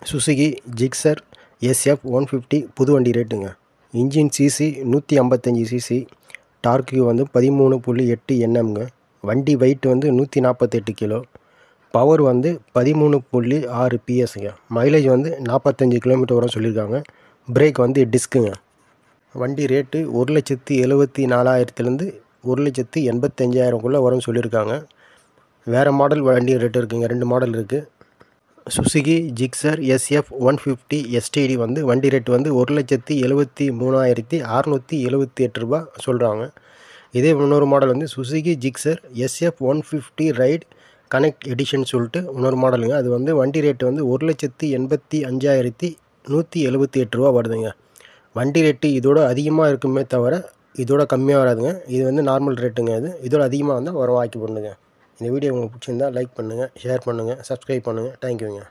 Suzuki Gixxer SF 150 புது வண்டி ரேட்டுங்க. இன்ஜின் சிசி 155 சிசி, டார்க்கு வந்து 13.8 Nmங்க. வண்டி வெயிட் வந்து 148 கிலோ, பவர் வந்து 13.6 PSங்க. மைலேஜ் வந்து 45 கிலோமீட்டர் வரும் சொல்லியிருக்காங்க. பிரேக் வந்து டிஸ்க்குங்க. வண்டி ரேட்டு 1,74,000லேருந்து 1,85,000க்குள்ளே வரும்னு சொல்லியிருக்காங்க. வேறு மாடல் வண்டி ரேட்டு இருக்குங்க, 2 மாடல் இருக்குது. சுசுகி ஜிக்ஸர் SF 150 STD வந்து வண்டி ரேட்டு வந்து 1,73,678 ரூபா சொல்கிறாங்க. இதே இன்னொரு மாடல் வந்து Suzuki Gixxer SF 150 right connect edition சொல்லிட்டு இன்னொரு மாடலுங்க. அது வந்து வண்டி ரேட்டு வந்து 1,85,178 ரூபா வருதுங்க. வண்டி ரேட்டு இதோட அதிகமாக இருக்குமே தவிர இதோட கம்மியாக வராதுங்க. இது வந்து நார்மல் ரேட்டுங்க. இதோட அதிகமாக வந்தால் வர வாய்ப்பு பண்ணுங்க. இந்த வீடியோ உங்களுக்கு பிடிச்சிருந்தால் லைக் பண்ணுங்கள், ஷேர் பண்ணுங்கள், சப்ஸ்கிரைப் பண்ணுங்கள். தேங்க்யூங்க.